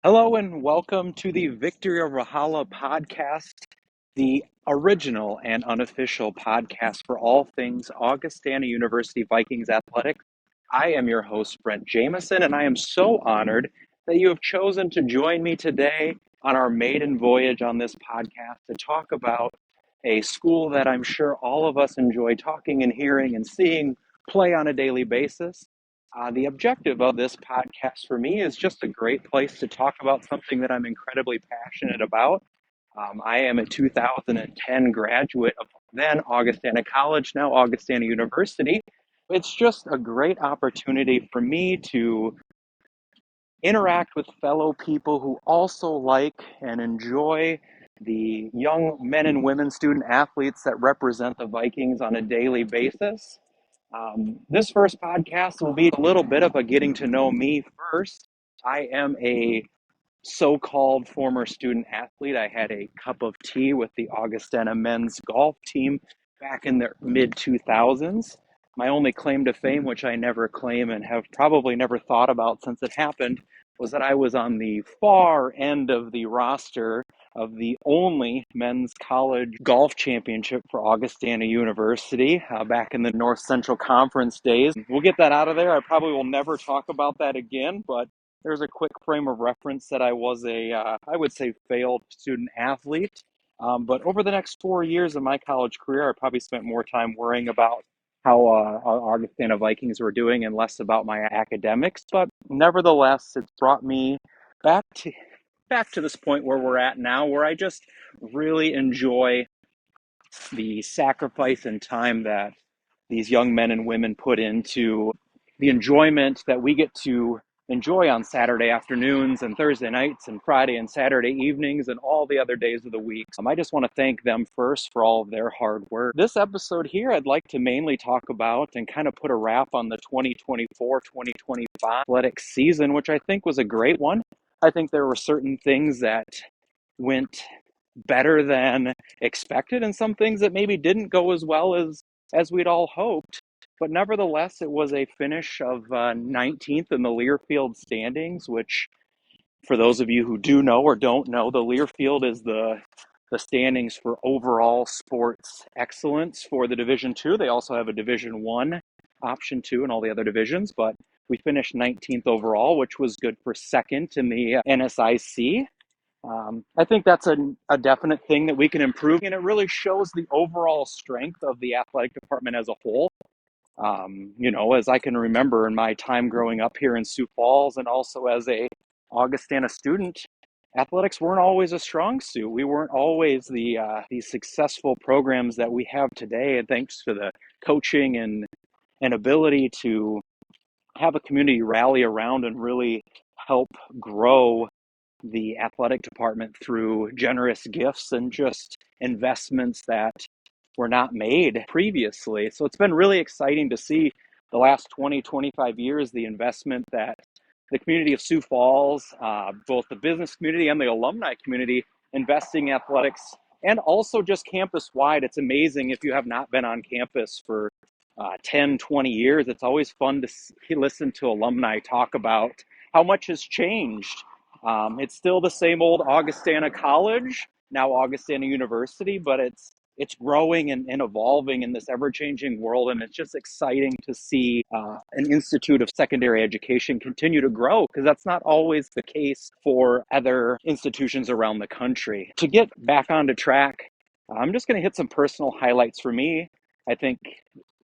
Hello and welcome to the Victory of Valhalla podcast, the original and unofficial podcast for all things Augustana University Vikings athletics. I am your host, Brent Jamison, and I am so honored that you have chosen to join me today on our maiden voyage on this podcast to talk about a school that I'm sure all of us enjoy talking and hearing and seeing play on a daily basis. The objective of this podcast for me is just a great place to talk about something that I'm incredibly passionate about. I am a 2010 graduate of then Augustana College, now Augustana University. It's just a great opportunity for me to interact with fellow people who also like and enjoy the young men and women student athletes that represent the Vikings on a daily basis. This first podcast will be a little bit of a getting to know me first. I am a so-called former student athlete. I had a cup of tea with the Augustana men's golf team back in the mid 2000s. My only claim to fame, which I never claim and have probably never thought about since it happened, was that I was on the far end of the roster of the only men's college golf championship for Augustana University back in the North Central Conference days. We'll get that out of there. I probably will never talk about that again, but there's a quick frame of reference that I was I would say, failed student athlete. But over the next 4 years of my college career, I probably spent more time worrying about how Augustana Vikings were doing and less about my academics. But nevertheless, it's brought me back to this point where we're at now, where I just really enjoy the sacrifice and time that these young men and women put into the enjoyment that we get to enjoy on Saturday afternoons and Thursday nights and Friday and Saturday evenings and all the other days of the week. I just want to thank them first for all of their hard work. This episode here, I'd like to mainly talk about and kind of put a wrap on the 2024-2025 athletic season, which I think was a great one. I think there were certain things that went better than expected and some things that maybe didn't go as well as we'd all hoped. But nevertheless, it was a finish of 19th in the Learfield standings, which, for those of you who do know or don't know, the Learfield is the standings for overall sports excellence for the Division II. They also have a Division I, Option 2, and all the other divisions, but we finished 19th overall, which was good for second in the NSIC. I think that's a definite thing that we can improve, and it really shows the overall strength of the athletic department as a whole. As I can remember in my time growing up here in Sioux Falls and also as a Augustana student, athletics weren't always a strong suit. We weren't always the successful programs that we have today, and thanks to the coaching and ability to have a community rally around and really help grow the athletic department through generous gifts and just investments that were not made previously. So it's been really exciting to see the last 20, 25 years, the investment that the community of Sioux Falls, both the business community and the alumni community, investing in athletics, and also just campus-wide. It's amazing if you have not been on campus for 10, 20 years. It's always fun to listen to alumni talk about how much has changed. It's still the same old Augustana College, now Augustana University, but it's growing and evolving in this ever-changing world, and it's just exciting to see an institute of secondary education continue to grow, because that's not always the case for other institutions around the country. To get back onto track, I'm just going to hit some personal highlights for me. I think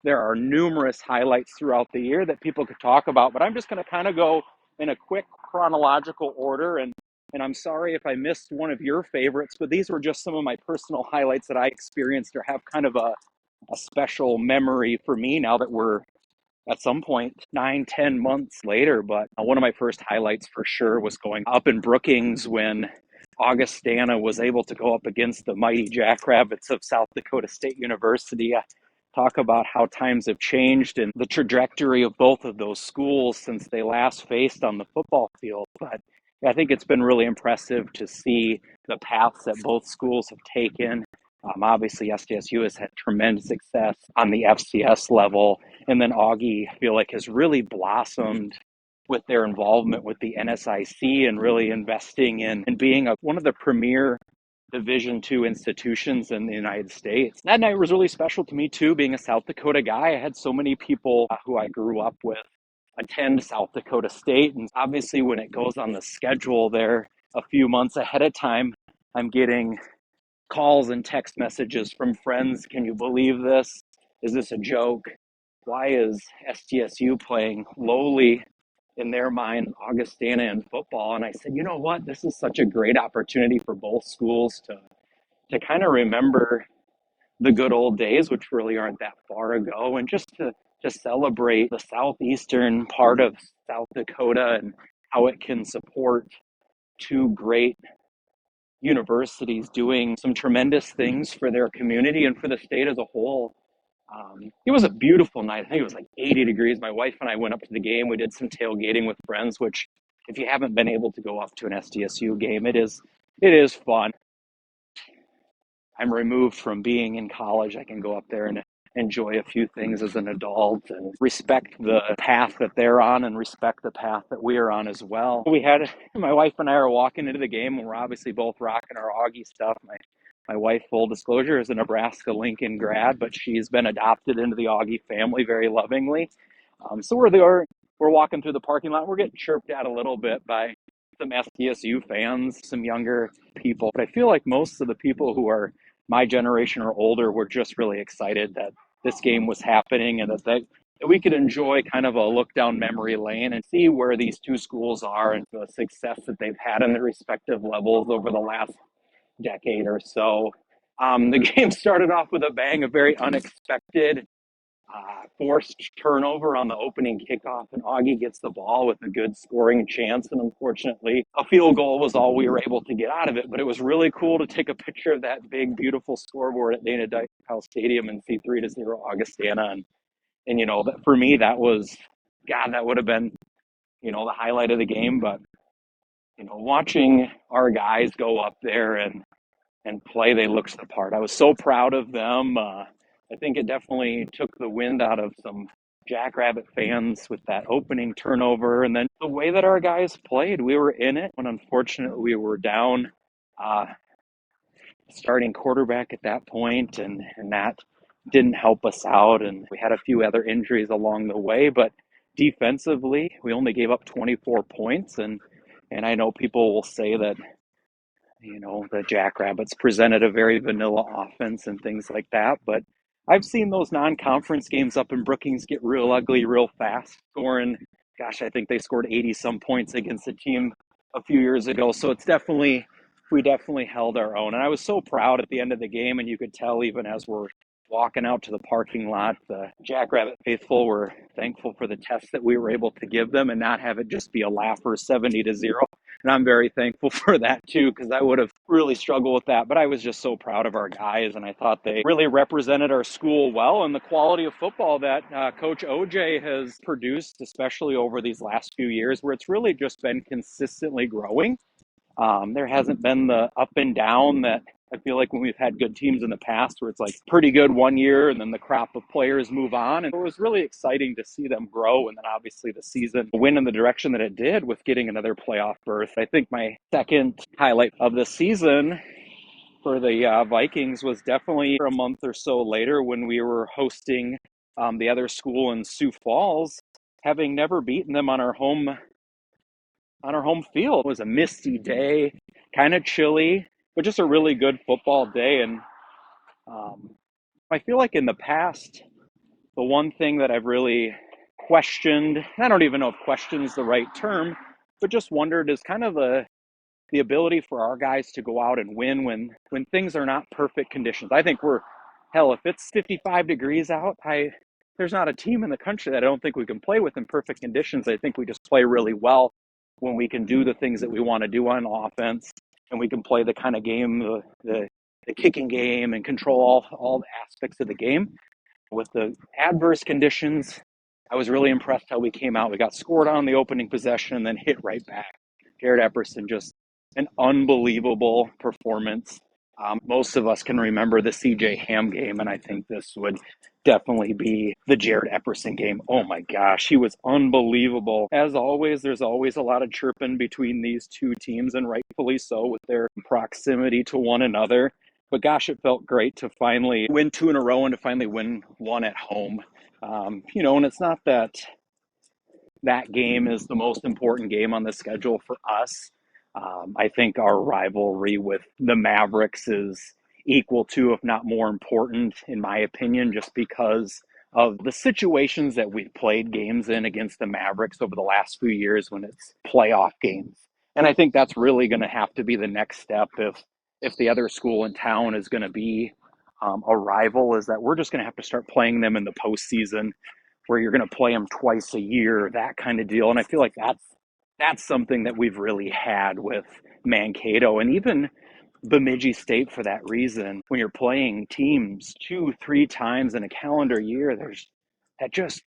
there are numerous highlights throughout the year that people could talk about, but I'm just going to kind of go in a quick chronological order, and I'm sorry if I missed one of your favorites, but these were just some of my personal highlights that I experienced or have kind of a special memory for me now that we're at some point 9-10 months later. But one of my first highlights for sure was going up in Brookings when Augustana was able to go up against the mighty Jackrabbits of South Dakota State University. Talk about how times have changed and the trajectory of both of those schools since they last faced on the football field. But I think it's been really impressive to see the paths that both schools have taken. Obviously, SDSU has had tremendous success on the FCS level, and then Augie, I feel like, has really blossomed with their involvement with the NSIC and really investing in and being one of the premier Division II institutions in the United States. That night was really special to me too, being a South Dakota guy. I had so many people who I grew up with attend South Dakota State, and obviously when it goes on the schedule there a few months ahead of time, I'm getting calls and text messages from friends. Can you believe this? Is this a joke? Why is SDSU playing lowly in their mind Augustana in football? And I said, you know what? This is such a great opportunity for both schools to kind of remember the good old days, which really aren't that far ago, and just to celebrate the southeastern part of South Dakota and how it can support two great universities doing some tremendous things for their community and for the state as a whole. It was a beautiful night. I think it was like 80 degrees. My wife and I went up to the game. We did some tailgating with friends, which if you haven't been able to go up to an SDSU game, it is fun. I'm removed from being in college. I can go up there and enjoy a few things as an adult and respect the path that they're on and respect the path that we are on as well. My wife and I are walking into the game, and we're obviously both rocking our Augie stuff. My wife, full disclosure, is a Nebraska-Lincoln grad, but she's been adopted into the Augie family very lovingly. So we're walking through the parking lot. We're getting chirped at a little bit by some SDSU fans, some younger people. But I feel like most of the people who are my generation or older were just really excited that this game was happening and that we could enjoy kind of a look down memory lane and see where these two schools are and the success that they've had in their respective levels over the last decade or so. The game started off with a bang, a very unexpected forced turnover on the opening kickoff, and Augie gets the ball with a good scoring chance, and unfortunately a field goal was all we were able to get out of it. But it was really cool to take a picture of that big beautiful scoreboard at Dana Dykhouse Stadium and see 3-0 Augustana, and you know, that for me, that was, God, that would have been, you know, the highlight of the game. But you know, watching our guys go up there and play, they looked the part. I was so proud of them. I think it definitely took the wind out of some Jackrabbit fans with that opening turnover. And then the way that our guys played, we were in it when unfortunately we were down starting quarterback at that point, and that didn't help us out. And we had a few other injuries along the way, but defensively, we only gave up 24 points. And I know people will say that, you know, the Jackrabbits presented a very vanilla offense and things like that. But I've seen those non-conference games up in Brookings get real ugly real fast, scoring, gosh, I think they scored 80-some points against a team a few years ago. So we definitely held our own. And I was so proud at the end of the game, and you could tell even as we're walking out to the parking lot, the Jackrabbit faithful were thankful for the test that we were able to give them and not have it just be a laugher 70-0. And I'm very thankful for that too, because I would have really struggled with that. But I was just so proud of our guys, and I thought they really represented our school well, and the quality of football that Coach OJ has produced, especially over these last few years, where it's really just been consistently growing. There hasn't been the up and down that I feel like when we've had good teams in the past, where it's like pretty good one year and then the crop of players move on. And it was really exciting to see them grow. And then obviously the season went in the direction that it did with getting another playoff berth. I think my second highlight of the season for the Vikings was definitely a month or so later when we were hosting the other school in Sioux Falls, having never beaten them on our home field. It was a misty day, kind of chilly, but just a really good football day. And I feel like in the past, the one thing that I've really questioned, I don't even know if question is the right term, but just wondered is kind of the ability for our guys to go out and win when things are not perfect conditions. I think if it's 55 degrees out, there's not a team in the country that I don't think we can play with in perfect conditions. I think we just play really well when we can do the things that we want to do on offense, and we can play the kind of game, the kicking game, and control all the aspects of the game. With the adverse conditions, I was really impressed how we came out. We got scored on the opening possession and then hit right back. Garrett Epperson, just an unbelievable performance. Most of us can remember the CJ Ham game, and I think this would definitely be the Jared Epperson game. Oh my gosh, he was unbelievable. As always, there's always a lot of chirping between these two teams, and rightfully so with their proximity to one another. But gosh, it felt great to finally win two in a row and to finally win one at home. And it's not that game is the most important game on the schedule for us. I think our rivalry with the Mavericks is equal to, if not more important, in my opinion, just because of the situations that we've played games in against the Mavericks over the last few years when it's playoff games. And I think that's really going to have to be the next step if the other school in town is going to be a rival, is that we're just going to have to start playing them in the postseason where you're going to play them twice a year, that kind of deal. And I feel like that's something that we've really had with Mankato and even Bemidji State for that reason. When you're playing teams 2-3 times in a calendar year, that just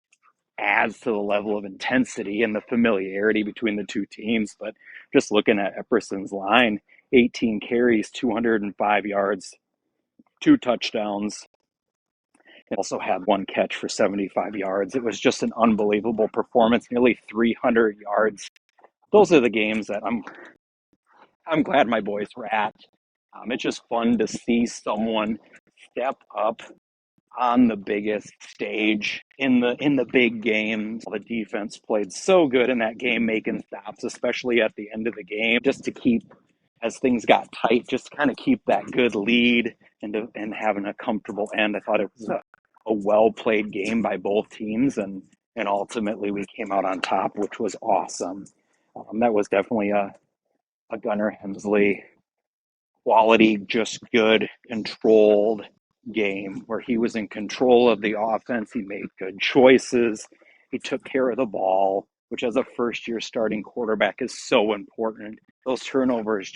adds to the level of intensity and the familiarity between the two teams. But just looking at Epperson's line, 18 carries, 205 yards, 2 touchdowns. He also had 1 catch for 75 yards. It was just an unbelievable performance, nearly 300 yards. Those are the games that I'm glad my boys were at. It's just fun to see someone step up on the biggest stage in the big games. The defense played so good in that game, making stops, especially at the end of the game, just to keep, as things got tight, just kind of keep that good lead and having a comfortable end. I thought it was a well played game by both teams, and ultimately we came out on top, which was awesome. That was definitely a Gunnar Hemsley quality, just good, controlled game where he was in control of the offense. He made good choices. He took care of the ball, which as a first-year starting quarterback is so important. Those turnovers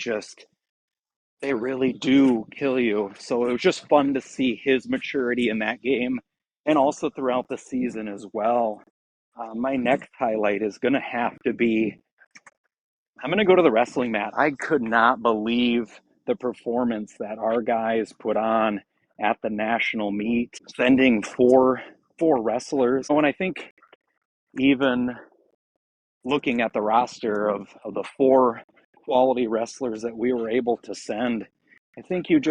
they really do kill you. So it was just fun to see his maturity in that game and also throughout the season as well. My next highlight is going to have to be, I'm going to go to the wrestling mat. I could not believe the performance that our guys put on at the national meet, sending four wrestlers. When I think even looking at the roster of the 4 quality wrestlers that we were able to send, I think you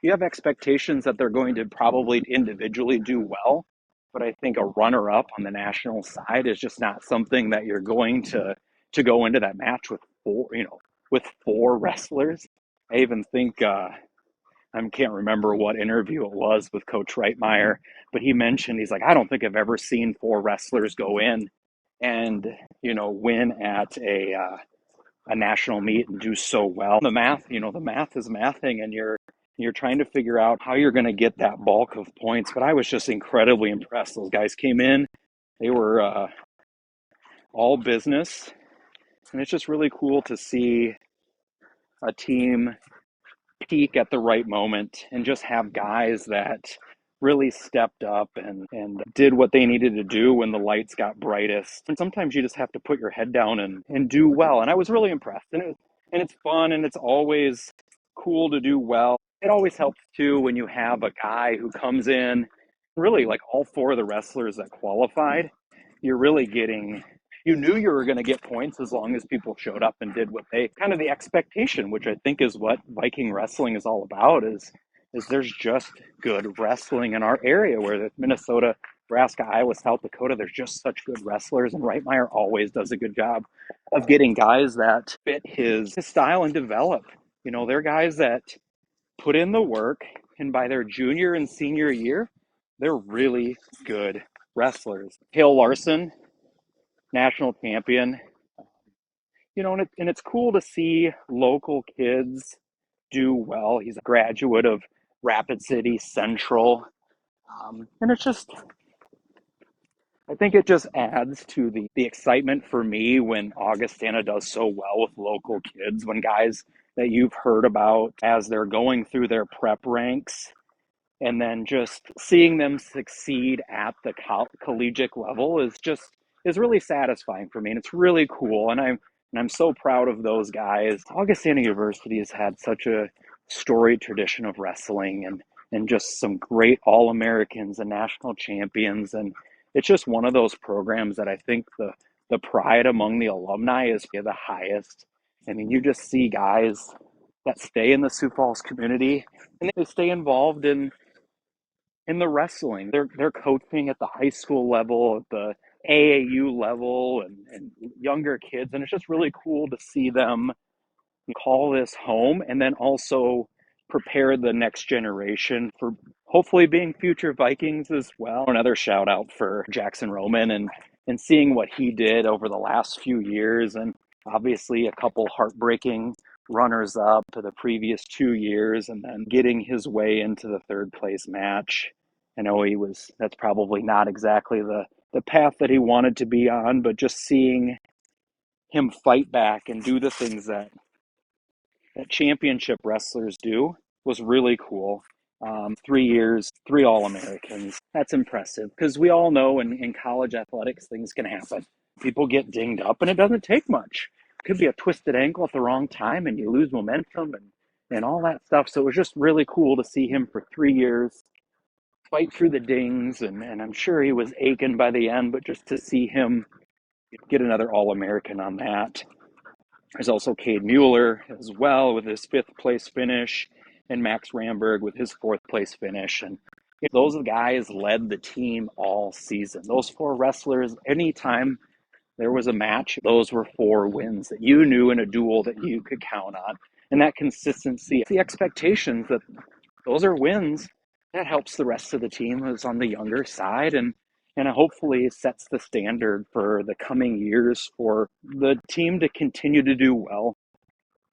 have expectations that they're going to probably individually do well, but I think a runner-up on the national side is just not something that you're going to go into that match with with 4 wrestlers. I even think I can't remember what interview it was with Coach Reitmeyer, but he mentioned, he's like, I don't think I've ever seen 4 wrestlers go in and win at a national meet and do so well. The math is mathing, and you're trying to figure out how you're going to get that bulk of points. But I was just incredibly impressed. Those guys came in, they were all business, and it's just really cool to see a team peak at the right moment and just have guys that really stepped up and did what they needed to do when the lights got brightest. And sometimes you just have to put your head down and do well. And I was really impressed. And it's fun, and it's always cool to do well. It always helps too when you have a guy who comes in, really like all 4 of the wrestlers that qualified, you're really getting, you knew you were going to get points as long as people showed up and did what they, kind of the expectation, which I think is what Viking wrestling is all about, is there's just good wrestling in our area, where the Minnesota, Nebraska, Iowa, South Dakota, there's just such good wrestlers, and Reitmeyer always does a good job of getting guys that fit his style and develop. They're guys that put in the work, and by their junior and senior year, they're really good wrestlers. Hale Larson, national champion. And it's cool to see local kids do well. He's a graduate of Rapid City Central. And I think it just adds to the excitement for me when Augustana does so well with local kids, when guys that you've heard about as they're going through their prep ranks, and then just seeing them succeed at the collegiate level is really satisfying for me, and it's really cool, and I'm so proud of those guys. Augustana University has had such a storied tradition of wrestling and just some great All-Americans and national champions. And it's just one of those programs that I think the pride among the alumni is the highest. I mean, you just see guys that stay in the Sioux Falls community and they stay involved in the wrestling. They're coaching at the high school level, at the AAU level, and younger kids. And it's just really cool to see them call this home and then also prepare the next generation for hopefully being future Vikings as well. Another shout out for Jackson Roman and seeing what he did over the last few years, and obviously a couple heartbreaking runners up to the previous 2 years and then getting his way into the third place match. I know that's probably not exactly the path that he wanted to be on, but just seeing him fight back and do the things that championship wrestlers do was really cool. 3 years, 3 All-Americans. That's impressive because we all know in college athletics, things can happen. People get dinged up and it doesn't take much. It could be a twisted ankle at the wrong time and you lose momentum and all that stuff. So it was just really cool to see him for 3 years fight through the dings. And I'm sure he was aching by the end, but just to see him get another All-American on that. There's also Cade Mueller as well with his 5th place finish, and Max Ramberg with his 4th place finish. And those guys led the team all season. Those 4 wrestlers, anytime there was a match, those were 4 wins that you knew in a duel that you could count on. And that consistency, the expectations that those are wins, that helps the rest of the team who's on the younger side and hopefully sets the standard for the coming years for the team to continue to do well.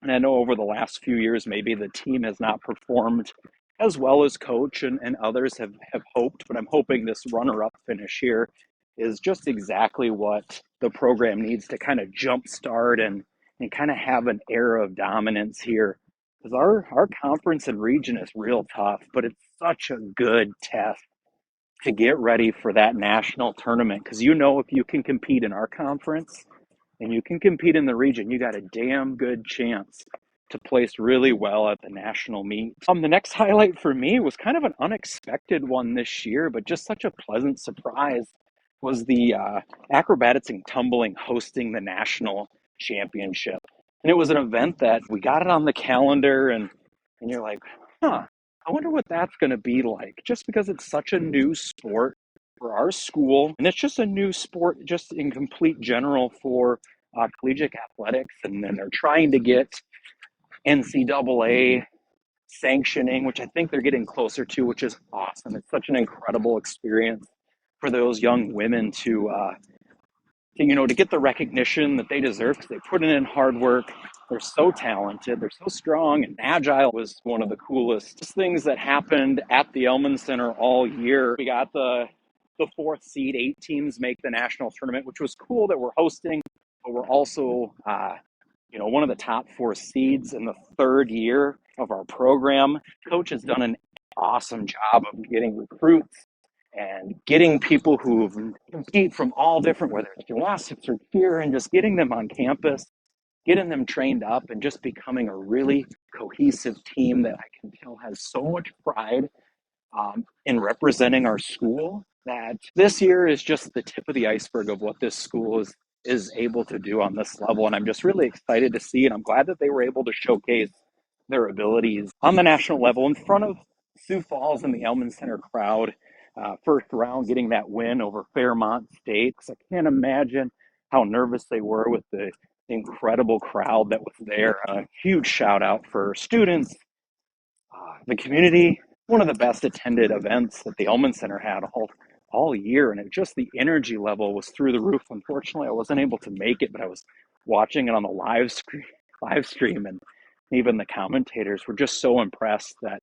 And I know over the last few years, maybe the team has not performed as well as coach and others have hoped, but I'm hoping this runner-up finish here is just exactly what the program needs to kind of jumpstart and kind of have an era of dominance here. Because our conference and region is real tough, but it's such a good test to get ready for that national tournament. Because if you can compete in our conference and you can compete in the region, you got a damn good chance to place really well at the national meet. The next highlight for me was kind of an unexpected one this year, but just such a pleasant surprise, was the Acrobatics and Tumbling hosting the national championship. And it was an event that we got it on the calendar and you're like, I wonder what that's going to be like, just because it's such a new sport for our school. And it's just a new sport just in complete general for collegiate athletics. And then they're trying to get NCAA sanctioning, which I think they're getting closer to, which is awesome. It's such an incredible experience for those young women to get the recognition that they deserve because they put in hard work. They're so talented. They're so strong and agile. Was one of the coolest things that happened at the Elman Center all year. We got the 4th seed, 8 teams make the national tournament, which was cool that we're hosting, but we're also, one of the top 4 seeds in the 3rd year of our program. Coach has done an awesome job of getting recruits and getting people who compete from all different, whether it's gymnastics or cheer, and just getting them on campus, getting them trained up, and just becoming a really cohesive team that I can tell has so much pride in representing our school, that this year is just the tip of the iceberg of what this school is able to do on this level. And I'm just really excited to see, and I'm glad that they were able to showcase their abilities on the national level in front of Sioux Falls and the Elman Center crowd. First round, getting that win over Fairmont State. I can't imagine how nervous they were with the incredible crowd that was there. A huge shout out for students, the community. One of the best attended events that the Elman Center had all year, and the energy level was through the roof. Unfortunately, I wasn't able to make it, but I was watching it on the live stream, and even the commentators were just so impressed that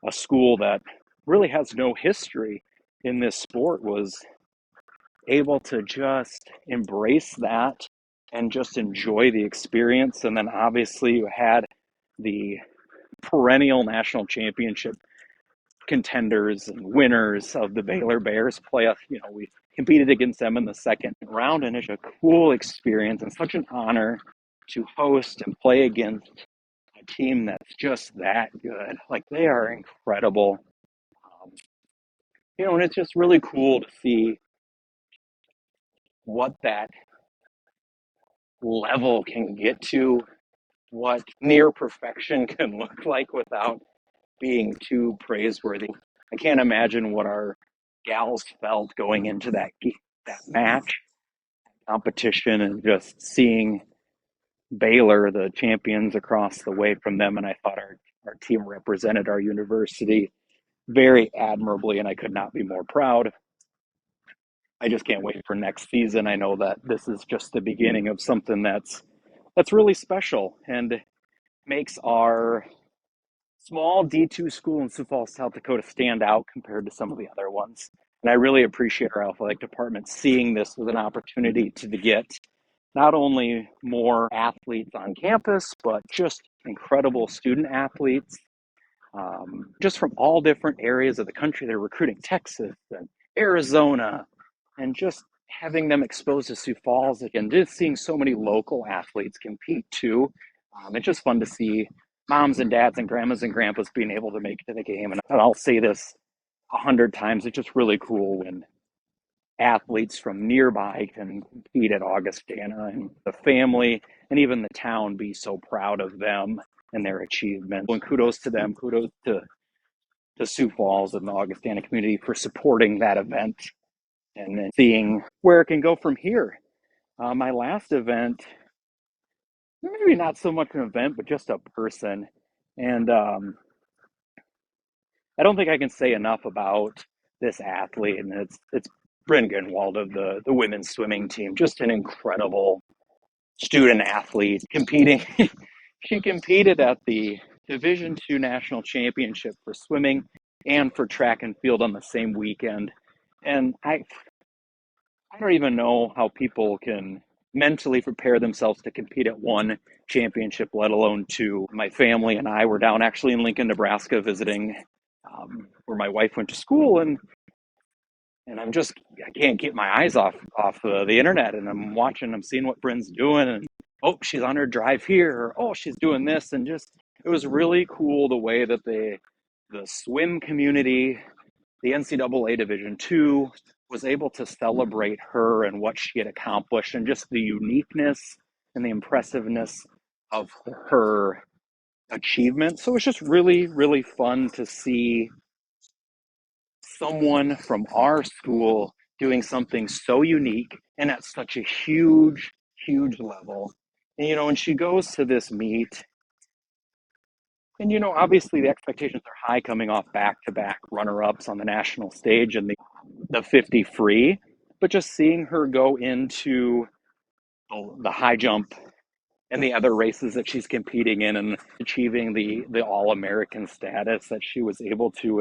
a school that really has no history in this sport was able to just embrace that and just enjoy the experience. And then obviously you had the perennial national championship contenders and winners of the Baylor Bears play us. We competed against them in the 2nd round, and it's a cool experience and such an honor to host and play against team that's just that good. Like, they are incredible. Um, and it's just really cool to see what that level can get to, what near perfection can look like without being too praiseworthy. I can't imagine what our gals felt going into that match competition and just seeing Baylor, the champions, across the way from them. And I thought our team represented our university very admirably, and I could not be more proud. I just can't wait for next season. I know that this is just the beginning of something that's really special and makes our small D2 school in Sioux Falls, South Dakota stand out compared to some of the other ones. And I really appreciate our athletic department seeing this as an opportunity to get not only more athletes on campus, but just incredible student athletes, just from all different areas of the country. They're recruiting Texas and Arizona, and just having them exposed to Sioux Falls again, just seeing so many local athletes compete too. It's just fun to see moms and dads and grandmas and grandpas being able to make it to the game. And I'll say this 100 times, it's just really cool when athletes from nearby can compete at Augustana, and the family and even the town be so proud of them and their achievements. And kudos to them, kudos to Sioux Falls and the Augustana community for supporting that event and then seeing where it can go from here. My last event, maybe not so much an event, but just a person. And I don't think I can say enough about this athlete, and it's Bryn Greenwaldt of the women's swimming team. Just an incredible student athlete competing. She competed at the Division II National Championship for swimming and for track and field on the same weekend. And I don't even know how people can mentally prepare themselves to compete at one championship, let alone two. My family and I were down actually in Lincoln, Nebraska, visiting where my wife went to school, and I can't get my eyes off the internet, and I'm seeing what Bryn's doing, and oh, she's on her drive here, or oh, she's doing this, and just it was really cool the way that the swim community, the NCAA Division II, was able to celebrate her and what she had accomplished, and just the uniqueness and the impressiveness of her achievement. So it's just really, really fun to see someone from our school doing something so unique and at such a huge, huge level. And, when she goes to this meet, and, obviously the expectations are high coming off back-to-back runner-ups on the national stage and the 50 free, but just seeing her go into the high jump and the other races that she's competing in and achieving the All-American status that she was able to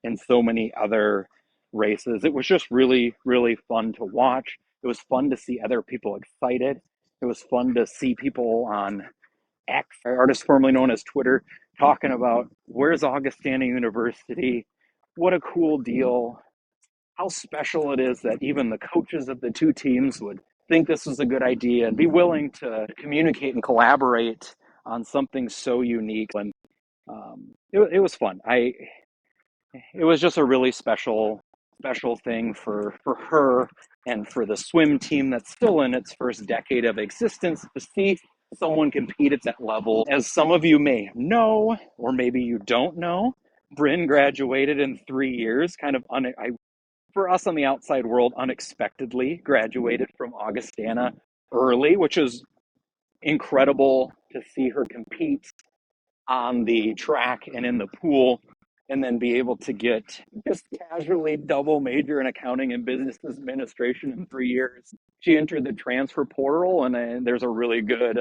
in so many other races. It was just really, really fun to watch. It was fun to see other people excited. It was fun to see people on X, artist formerly known as Twitter, talking about where's Augustana University, what a cool deal, how special it is that even the coaches of the two teams would think this was a good idea and be willing to communicate and collaborate on something so unique. And it was fun. It was just a really special thing for her and for the swim team that's still in its first decade of existence, to see someone compete at that level. As some of you may know, or maybe you don't know, Bryn graduated in 3 years, kind of for us on the outside world, unexpectedly graduated from Augustana early, which is incredible to see her compete on the track and in the pool, and then be able to get just casually double major in accounting and business administration in 3 years. She entered the transfer portal, and there's a really good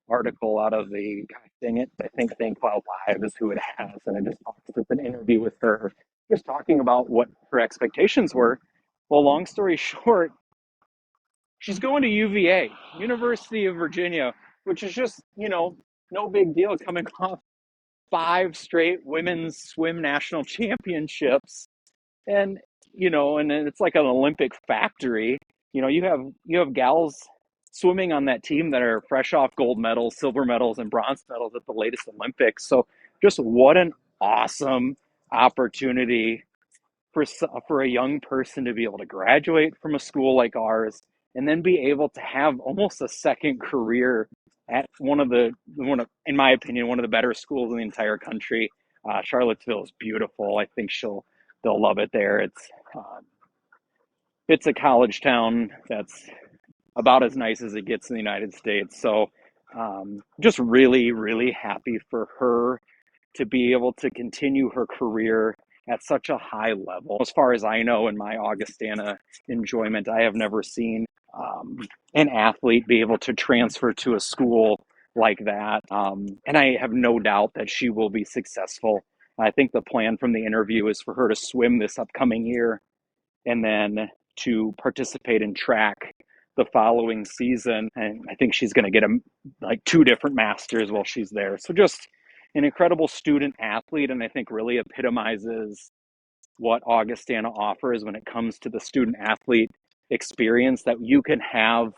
article out of the, dang it, I think ThinkCloud Live is who it has, and I just talked with an interview with her, just talking about what her expectations were. Well, long story short, she's going to UVA, University of Virginia, which is just, no big deal coming off 5 straight women's swim national championships. And, and it's like an Olympic factory. You have gals swimming on that team that are fresh off gold medals, silver medals, and bronze medals at the latest Olympics. So just what an awesome opportunity for a young person to be able to graduate from a school like ours and then be able to have almost a second career at in my opinion, one of the better schools in the entire country. Charlottesville is beautiful. I think they'll love it there. It's a college town that's about as nice as it gets in the United States. So just really, really happy for her to be able to continue her career at such a high level. As far as I know, in my Augustana enjoyment, I have never seen an athlete be able to transfer to a school like that. And I have no doubt that she will be successful. I think the plan from the interview is for her to swim this upcoming year and then to participate in track the following season. And I think she's going to get like 2 different masters while she's there. So just an incredible student athlete, and I think really epitomizes what Augustana offers when it comes to the student athlete experience, that you can have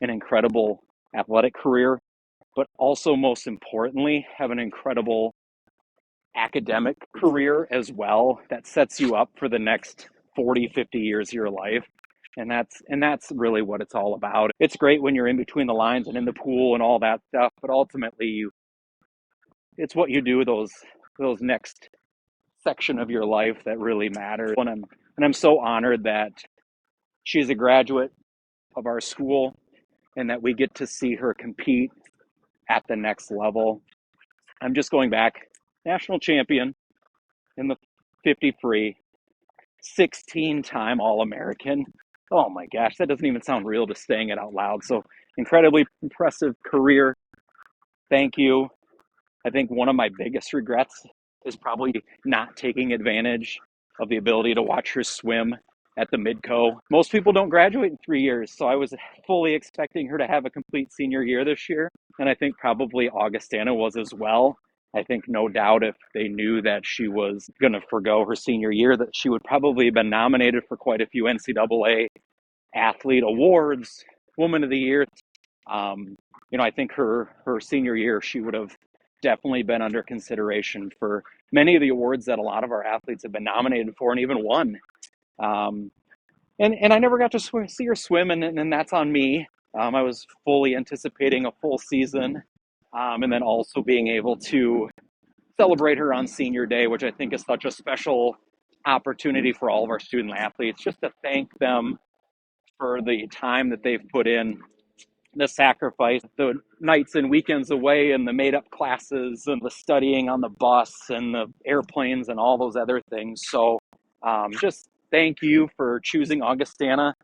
an incredible athletic career, but also most importantly, have an incredible academic career as well that sets you up for the next 40, 50 years of your life. And that's really what it's all about. It's great when you're in between the lines and in the pool and all that stuff, but ultimately it's what you do those next section of your life that really matters. And I'm so honored that she's a graduate of our school and that we get to see her compete at the next level. I'm just going back, national champion in the 50 free, 16-time All-American. Oh my gosh, that doesn't even sound real just saying it out loud. So incredibly impressive career. Thank you. I think one of my biggest regrets is probably not taking advantage of the ability to watch her swim at the Midco. Most people don't graduate in 3 years, so I was fully expecting her to have a complete senior year this year, and I think probably Augustana was as well. I think no doubt if they knew that she was going to forgo her senior year, that she would probably have been nominated for quite a few NCAA athlete awards, Woman of the Year. I think her senior year, she would have definitely been under consideration for many of the awards that a lot of our athletes have been nominated for and even won. And I never got to see her swim, and that's on me. I was fully anticipating a full season, and then also being able to celebrate her on senior day, which I think is such a special opportunity for all of our student athletes, just to thank them for the time that they've put in, the sacrifice, the nights and weekends away, and the made up classes, and the studying on the bus, and the airplanes, and all those other things. So just thank you for choosing Augustana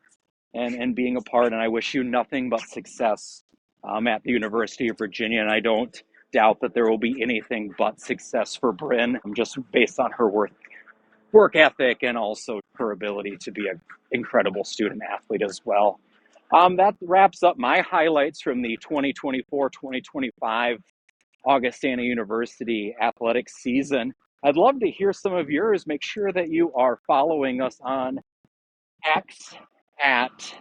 and being a part. And I wish you nothing but success at the University of Virginia. And I don't doubt that there will be anything but success for Bryn, just based on her work ethic and also her ability to be an incredible student athlete as well. That wraps up my highlights from the 2024-2025 Augustana University athletics season. I'd love to hear some of yours. Make sure that you are following us on X at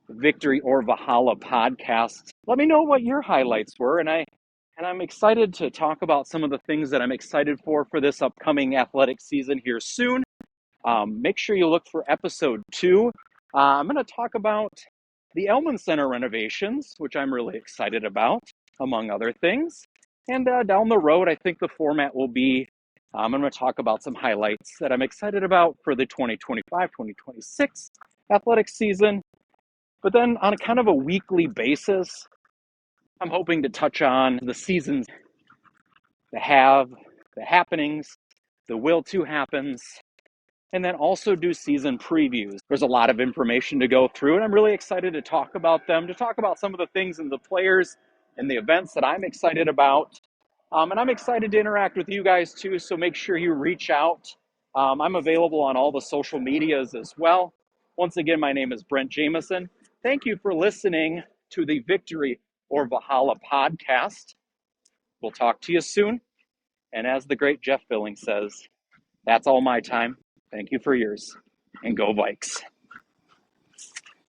Victory or Valhalla Podcast. Let me know what your highlights were, and I'm excited to talk about some of the things that I'm excited for this upcoming athletic season here soon. Make sure you look for episode 2. I'm going to talk about the Elman Center renovations, which I'm really excited about, among other things. And down the road, I think the format will be, I'm going to talk about some highlights that I'm excited about for the 2025-2026 athletic season. But then on a kind of a weekly basis, I'm hoping to touch on the seasons, the happenings, the will to happens, and then also do season previews. There's a lot of information to go through, and I'm really excited to talk about them, to talk about some of the things and the players and the events that I'm excited about. And I'm excited to interact with you guys too, so make sure you reach out. I'm available on all the social medias as well. Once again, my name is Brent Jamison. Thank you for listening to the Victory or Valhalla podcast. We'll talk to you soon. And as the great Jeff Billings says, that's all my time. Thank you for yours, and go Vikes.